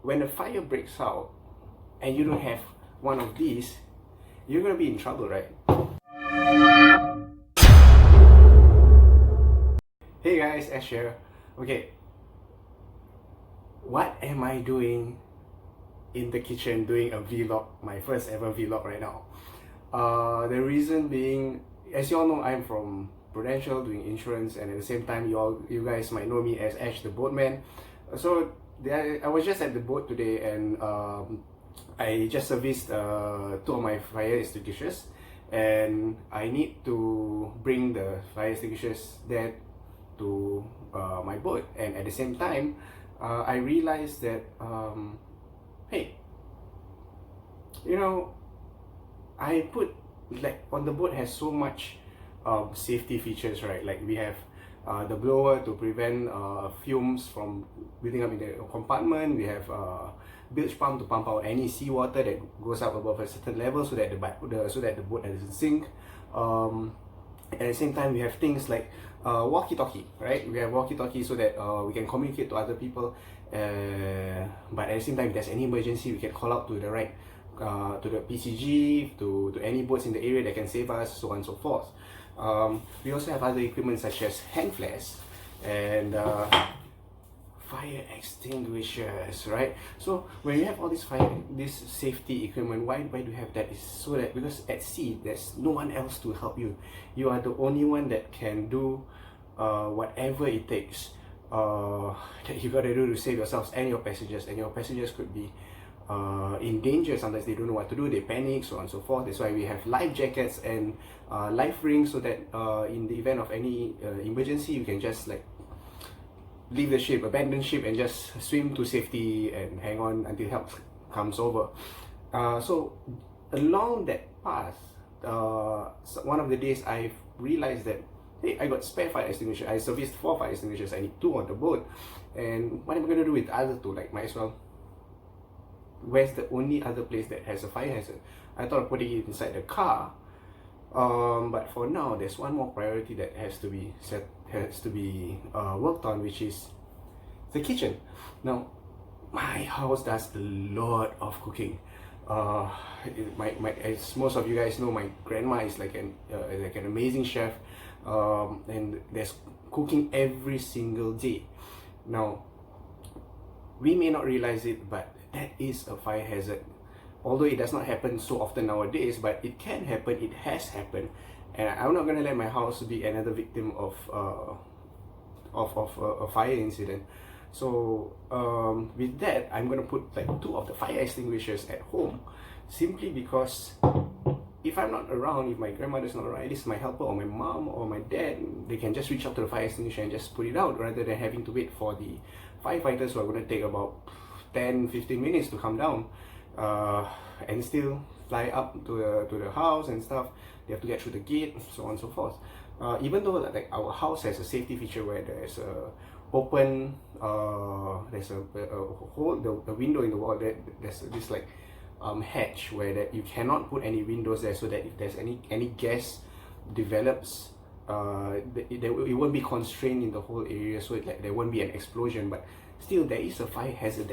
when a fire breaks out and you don't have one of these, you're gonna be in trouble, right? Hey guys, Ash here. Okay, what am I doing in the kitchen doing a vlog, my first ever vlog right now? The reason being, as you all know, I'm from Prudential doing insurance, and at the same time you guys might know me as Ash the boatman. So I was just at the boat today, and I just serviced 2 of my fire extinguishers, and I need to bring the fire extinguishers there to my boat. And at the same time, I realized that hey, you know, I put, like, on the boat has so much safety features, right? Like we have the blower to prevent fumes from building up in the compartment. We have bilge pump to pump out any seawater that goes up above a certain level, so that the boat doesn't sink. At the same time, we have things like walkie talkie, right? We have walkie talkie so that we can communicate to other people. But at the same time, if there's any emergency, we can call out to the right, to the PCG, to any boats in the area that can save us, so on and so forth. We also have other equipment such as Handflares and fire extinguishers, right? So when you have all this safety equipment, why do you have that? Is so that because at sea there's no one else to help you. You are the only one that can do whatever it takes that you gotta do to save yourselves and your passengers. And your passengers could be in danger. Sometimes they don't know what to do, they panic, so on and so forth. That's why we have life jackets and life rings, so that in the event of any emergency, you can just like leave the ship, abandon ship, and just swim to safety and hang on until help comes over. So along that path, one of the days I realized that, hey, I got spare fire extinguisher. I serviced 4 fire extinguishers. I need 2 on the boat, and what am I gonna do with the other 2? Like, might as well. Where's the only other place that has a fire hazard? I thought of putting it inside the car, but for now, there's one more priority that has to be worked on, which is the kitchen. Now, my house does a lot of cooking. As most of you guys know, my grandma is like an amazing chef, and there's cooking every single day. Now, we may not realize it, but that is a fire hazard. Although it does not happen so often nowadays, but it can happen, it has happened. And I'm not gonna let my house be another victim of a fire incident. So with that, I'm gonna put like 2 of the fire extinguishers at home, simply because if I'm not around, if my grandmother's not around, at least my helper or my mom or my dad, they can just reach out to the fire extinguisher and just put it out, rather than having to wait for the firefighters who are going to take about 10-15 minutes to come down and still fly up to the house and stuff. They have to get through the gate, so on and so forth. Even though like our house has a safety feature where there's a open, there's a hole, the window in the wall, there's this like hatch where that you cannot put any windows there, so that if there's any gas develops, it won't be constrained in the whole area, so there won't be an explosion. But still, there is a fire hazard.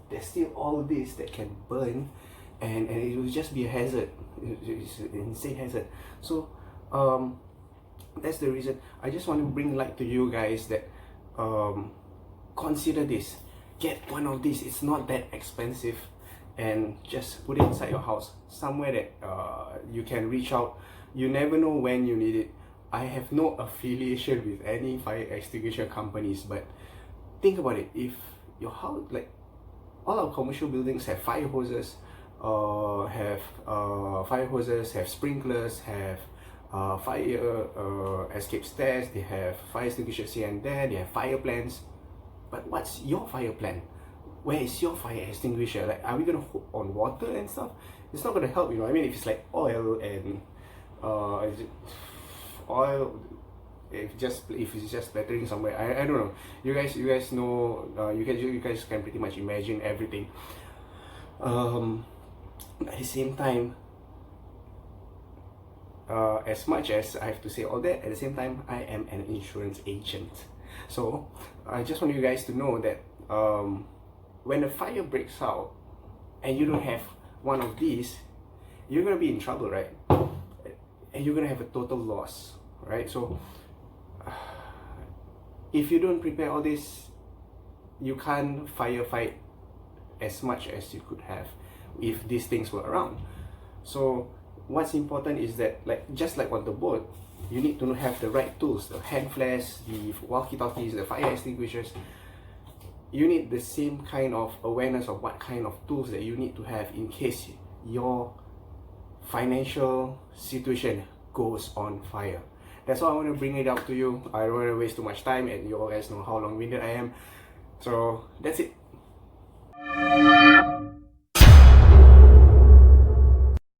There's still all this that can burn, and it will just be a hazard. It's an insane hazard. So that's the reason I just want to bring light to you guys that consider this. Get one of these. It's not that expensive, and just put it inside your house, somewhere that you can reach out. You never know when you need it. I have no affiliation with any fire extinguisher companies, but think about it. If your house, like all our commercial buildings, have fire hoses, have sprinklers, have fire escape stairs, they have fire extinguishers here and there, they have fire plans. But what's your fire plan? Where is your fire extinguisher? Like, are we gonna hook on water and stuff? It's not gonna help, you know. I mean, if it's like oil and oil, if it's just splattering somewhere, I don't know. You guys know. You guys can pretty much imagine everything. At the same time, as much as I have to say all that, at the same time, I am an insurance agent. So I just want you guys to know that when a fire breaks out and you don't have one of these, you're gonna be in trouble, right? And you're gonna have a total loss, right? So if you don't prepare all this, you can't firefight as much as you could have if these things were around. So what's important is that, like just like on the boat, you need to have the right tools, the Handflares, the walkie talkies, the fire extinguishers. You need the same kind of awareness of what kind of tools that you need to have in case your financial situation goes on fire. That's why I want to bring it out to you. I don't want to waste too much time, and you all guys know how long-winded I am. So that's it.